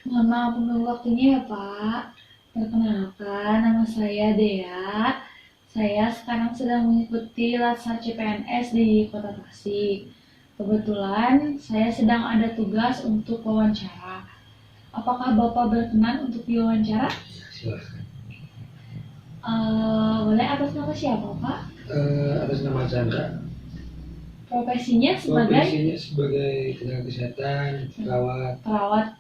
Mohon maaf menunggu waktunya ya Pak. Perkenalkan, nama saya Dea. Saya sekarang sedang mengikuti Latsar CPNS di Kota Tasik. Kebetulan saya sedang ada tugas untuk wawancara. Apakah Bapak berkenan untuk diwawancara? Silahkan. Boleh atas nama siapa Pak? Atas nama Chandra. Profesinya sebagai Profesinya sebagai tenaga kesehatan, perawat. perawat.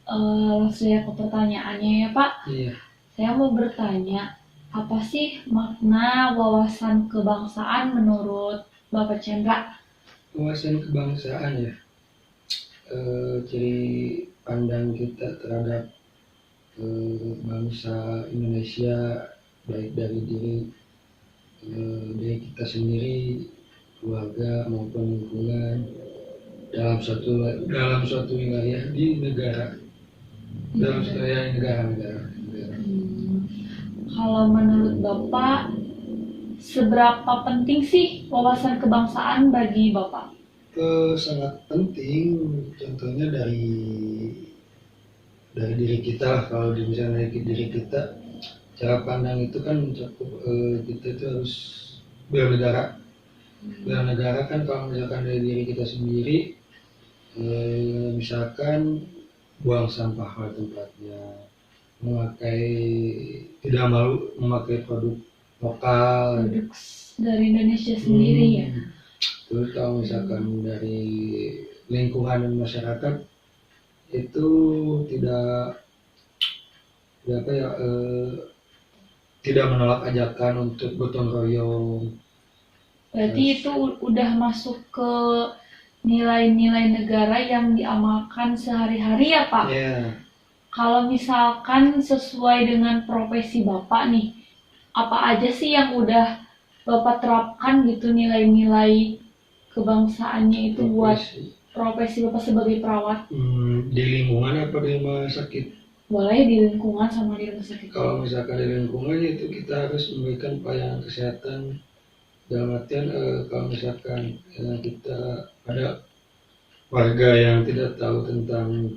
Langsung ya ke pertanyaannya ya Pak. Iya. Saya mau bertanya, apa sih makna wawasan kebangsaan menurut Bapak Chandra? Wawasan kebangsaan ya. Ciri pandang kita terhadap bangsa Indonesia, baik dari diri kita sendiri, keluarga maupun lingkungan dalam suatu wilayah di negara, dalam wilayah negara. Kalau menurut Bapak, seberapa penting sih wawasan kebangsaan bagi Bapak? Sangat penting, contohnya dari diri kita lah. Kalau misalnya dari diri kita, cara pandang itu kan mencakup kita itu harus bernegara. Bernegara kan kalau misalkan dari diri kita sendiri, misalkan buang sampah pada tempatnya, tidak malu memakai produk lokal. Produk dari Indonesia sendiri ya. Terus kalau misalkan dari lingkungan dan masyarakat itu tidak menolak ajakan untuk gotong royong. Berarti itu udah masuk ke nilai-nilai negara yang diamalkan sehari-hari ya Pak? Yeah. Kalau misalkan sesuai dengan profesi Bapak nih, apa aja sih yang udah Bapak terapkan gitu nilai-nilai kebangsaannya itu buat profesi Bapak sebagai perawat? Di lingkungan apa di rumah sakit? Boleh di lingkungan sama di rumah sakit. Kalau misalkan di lingkungan itu kita harus memberikan pelayanan kesehatan dalam artian kalau misalkan kita ada warga yang tidak tahu tentang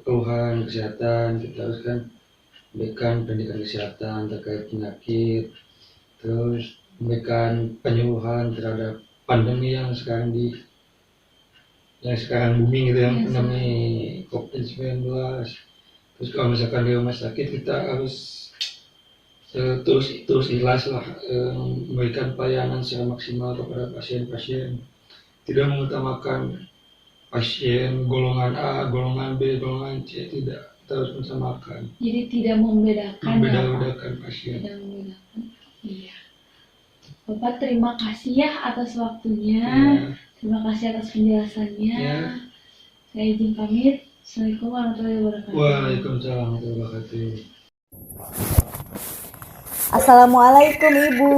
keluhan kesehatan, kita harus kan memberikan pendidikan kesehatan terkait penyakit, terus memberikan penyuluhan terhadap pandemi yang sekarang booming gitu, yang pandemi COVID-19. Terus kalau misalkan di rumah sakit kita harus terus ikhlas lah memberikan pelayanan secara maksimal kepada pasien-pasien, tidak mengutamakan pasien golongan A, golongan B, golongan C, tidak. Kita harus mensamakan. Jadi tidak membedakan pasien. Tidak membedakan. Iya. Bapak terima kasih ya atas waktunya. Ya. Terima kasih atas penjelasannya. Ya. Saya izin pamit. Assalamualaikum warahmatullahi wabarakatuh. Waalaikumsalam warahmatullahi wabarakatuh. Assalamualaikum Ibu.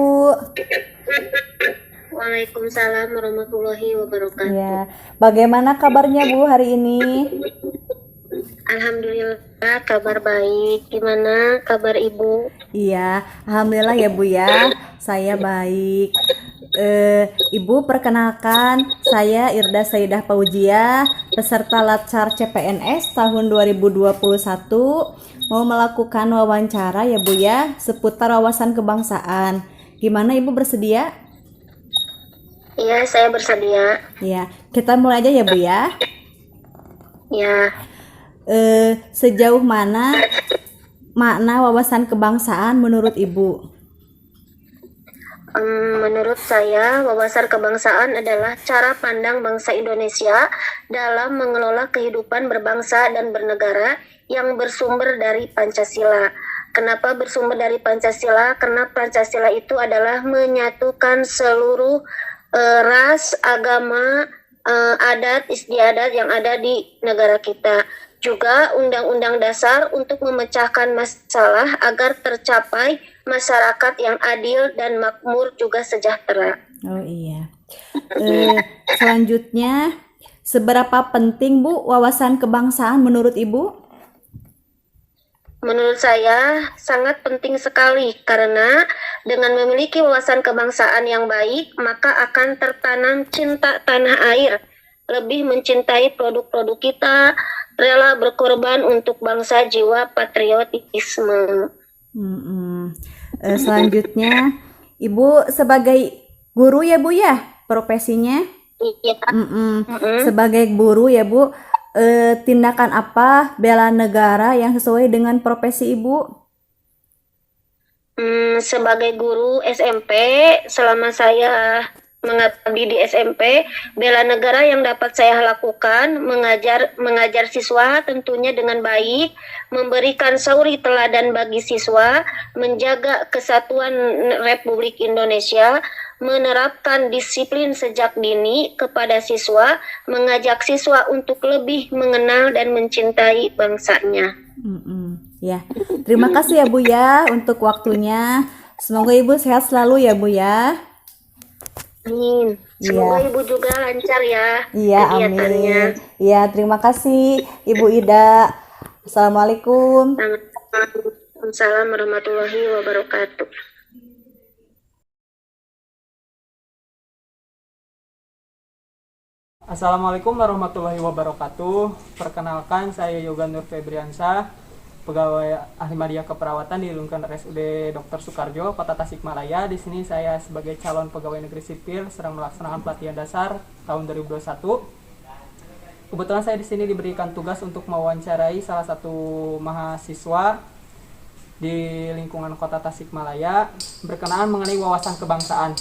Waalaikumsalam warahmatullahi wabarakatuh. Ya, bagaimana kabarnya Bu hari ini? Alhamdulillah kabar baik. Gimana kabar Ibu? Iya, alhamdulillah ya Bu ya. Saya baik. Ibu perkenalkan, saya Irda Saidah Paujia, peserta Latsar CPNS tahun 2021, mau melakukan wawancara ya Bu ya, seputar wawasan kebangsaan. Gimana Ibu bersedia? Iya, saya bersedia. Ya, kita mulai aja ya Bu ya. Ya. Sejauh mana makna wawasan kebangsaan menurut Ibu? Menurut saya, wawasan kebangsaan adalah cara pandang bangsa Indonesia dalam mengelola kehidupan berbangsa dan bernegara yang bersumber dari Pancasila. Kenapa bersumber dari Pancasila? Karena Pancasila itu adalah menyatukan seluruh ras, agama, adat, istiadat yang ada di negara kita. Juga Undang-Undang Dasar untuk memecahkan masalah agar tercapai masyarakat yang adil dan makmur juga sejahtera. Oh iya. Selanjutnya, seberapa penting Bu wawasan kebangsaan menurut Ibu? Menurut saya sangat penting sekali, karena dengan memiliki wawasan kebangsaan yang baik, maka akan tertanam cinta tanah air lebih mencintai produk-produk kita, rela berkorban untuk bangsa, jiwa patriotisme. Selanjutnya, Ibu sebagai guru ya Bu ya, profesinya? Iya. Sebagai guru ya Bu, tindakan apa bela negara yang sesuai dengan profesi Ibu? Sebagai guru SMP, selama saya mengabdi di SMP, bela negara yang dapat saya lakukan mengajar siswa tentunya dengan baik, memberikan suri teladan bagi siswa, menjaga kesatuan Republik Indonesia, menerapkan disiplin sejak dini kepada siswa, mengajak siswa untuk lebih mengenal dan mencintai bangsanya. Ya, terima kasih ya Bu ya untuk waktunya. Semoga Ibu sehat selalu ya Bu ya. Amin. Semoga Ibu juga lancar ya Iya, kegiatannya. amin. Iya, terima kasih Ibu Ida. Assalamualaikum. Waalaikumsalam warahmatullahi wabarakatuh. Assalamualaikum warahmatullahi wabarakatuh. Perkenalkan, saya Yoga Nur Febriansyah, pegawai ahli media keperawatan di lingkungan RSUD Dr. Soekarjo, Kota Tasikmalaya. Di sini saya sebagai calon pegawai negeri sipil sedang melaksanakan pelatihan dasar tahun 2021. Kebetulan saya di sini diberikan tugas untuk mewawancarai salah satu mahasiswa di lingkungan Kota Tasikmalaya berkenaan mengenai wawasan kebangsaan.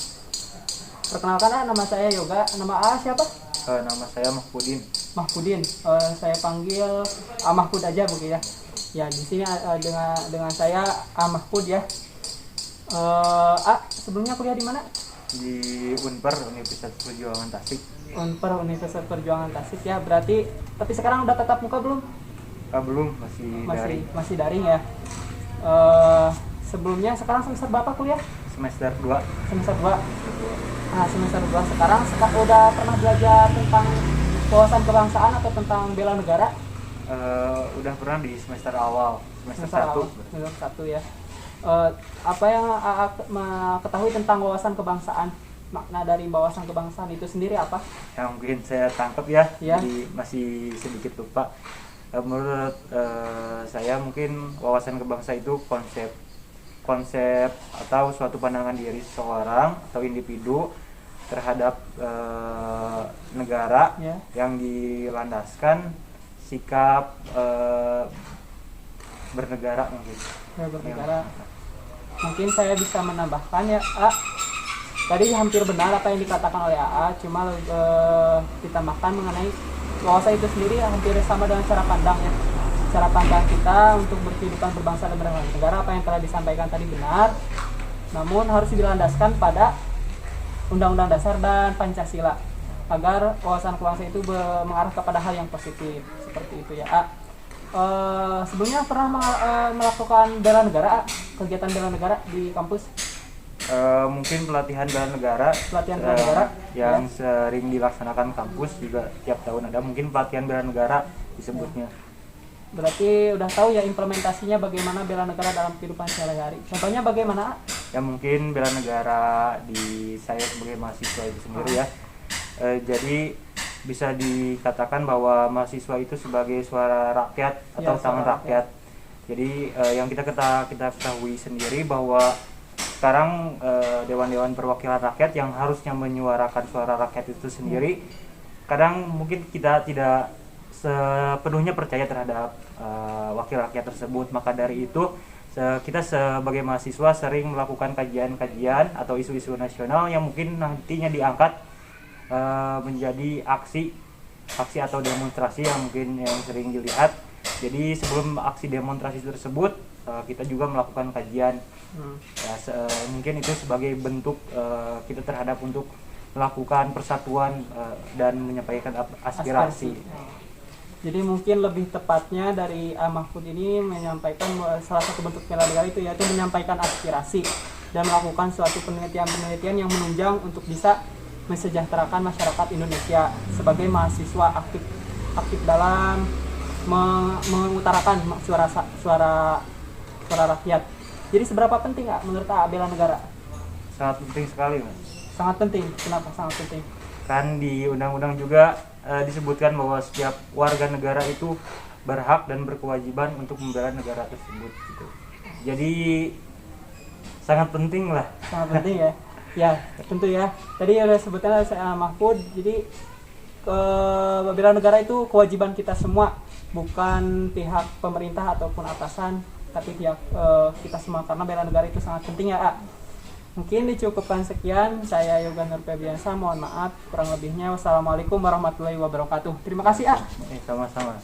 Perkenalkan, nama saya Yoga. Nama A siapa? Nama saya Mahfudin. Mahfudin. Saya panggil A Mahfud aja begitu ya. Ya, di sini dengan saya A Mahfud ya. Sebelumnya kuliah di mana? Di Unpar, Universitas Perjuangan Tasik. Unpar, Universitas Perjuangan Tasik ya. Berarti tapi sekarang udah tatap muka belum? Belum, masih daring ya. Sebelumnya sekarang semester berapa kuliah? semester 2. Semester 2. Nah, semester 2 sekarang udah pernah belajar tentang wawasan kebangsaan atau tentang bela negara? Udah pernah di semester awal, semester 1. Semester 1 ya. Apa yang ketahui tentang wawasan kebangsaan? Makna dari wawasan kebangsaan itu sendiri apa? Yang mungkin saya tangkap ya, Ya. jadi masih sedikit lupa. Menurut saya mungkin wawasan kebangsaan itu konsep atau suatu pandangan diri seseorang atau individu terhadap negara Ya. yang dilandaskan sikap bernegara mungkin. Ya, bernegara. Mungkin saya bisa menambahkan ya, tadi hampir benar apa yang dikatakan oleh AA, cuma ditambahkan mengenai wawasan itu sendiri hampir sama dengan cara pandang ya. Cara pandang kita untuk berkehidupan berbangsa dan bernegara, apa yang telah disampaikan tadi benar, namun harus dilandaskan pada Undang-Undang Dasar dan Pancasila agar wawasan kebangsaan itu mengarah kepada hal yang positif seperti itu ya. Sebelumnya pernah melakukan bela negara, kegiatan bela negara di kampus? Mungkin pelatihan bela negara yang sering dilaksanakan kampus juga tiap tahun ada, mungkin pelatihan bela negara disebutnya. Berarti udah tahu ya implementasinya bagaimana bela negara dalam kehidupan sehari-hari. Contohnya bagaimana? Ya mungkin bela negara di saya sebagai mahasiswa itu sendiri ya. Jadi bisa dikatakan bahwa mahasiswa itu sebagai suara rakyat atau tangan rakyat. Jadi yang kita ketahui sendiri bahwa sekarang dewan-dewan perwakilan rakyat yang harusnya menyuarakan suara rakyat itu sendiri, kadang mungkin kita tidak sepenuhnya percaya terhadap wakil rakyat tersebut. Maka dari itu kita sebagai mahasiswa sering melakukan kajian-kajian atau isu-isu nasional yang mungkin nantinya diangkat menjadi aksi atau demonstrasi yang mungkin yang sering dilihat. Jadi sebelum aksi demonstrasi tersebut kita juga melakukan kajian. Mungkin itu sebagai bentuk kita terhadap untuk melakukan persatuan dan menyampaikan aspirasi. Jadi mungkin lebih tepatnya dari A Mahfud ini menyampaikan salah satu bentuk bela negara itu yaitu menyampaikan aspirasi dan melakukan suatu penelitian yang menunjang untuk bisa mensejahterakan masyarakat Indonesia sebagai mahasiswa aktif dalam mengutarakan suara rakyat. Jadi seberapa penting menurut A bela negara? Sangat penting sekali, Mas. Sangat penting. Kenapa sangat penting? Kan di undang-undang juga disebutkan bahwa setiap warga negara itu berhak dan berkewajiban untuk membela negara tersebut gitu. Jadi sangat penting lah. Sangat penting ya. Ya, tentu ya. Tadi udah sebutkan oleh saya Mahfud. Jadi bela negara itu kewajiban kita semua, bukan pihak pemerintah ataupun atasan, tapi pihak kita semua, karena bela negara itu sangat penting ya. Mungkin dicukupkan sekian. Saya Yoga Nur Febiansa, mohon maaf kurang lebihnya. Wassalamualaikum warahmatullahi wabarakatuh. Terima kasih Sama-sama.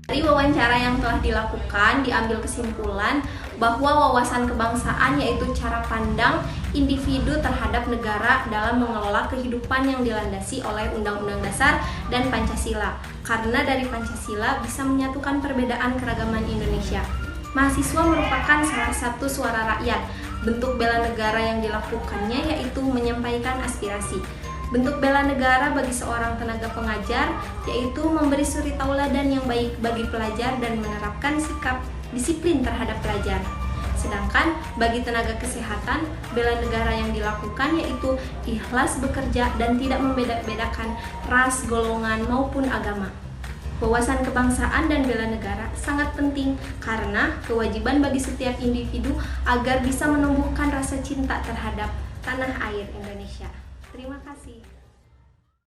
Dari wawancara yang telah dilakukan, diambil kesimpulan bahwa wawasan kebangsaan yaitu cara pandang individu terhadap negara dalam mengelola kehidupan yang dilandasi oleh Undang-Undang Dasar dan Pancasila. Karena dari Pancasila bisa menyatukan perbedaan keragaman Indonesia. Mahasiswa merupakan salah satu suara rakyat. Bentuk bela negara yang dilakukannya yaitu menyampaikan aspirasi. Bentuk bela negara bagi seorang tenaga pengajar yaitu memberi suri tauladan yang baik bagi pelajar dan menerapkan sikap disiplin terhadap pelajar. Sedangkan bagi tenaga kesehatan, bela negara yang dilakukan yaitu ikhlas bekerja dan tidak membeda-bedakan ras, golongan maupun agama. Wawasan kebangsaan dan bela negara sangat penting karena kewajiban bagi setiap individu agar bisa menumbuhkan rasa cinta terhadap tanah air Indonesia. Terima kasih.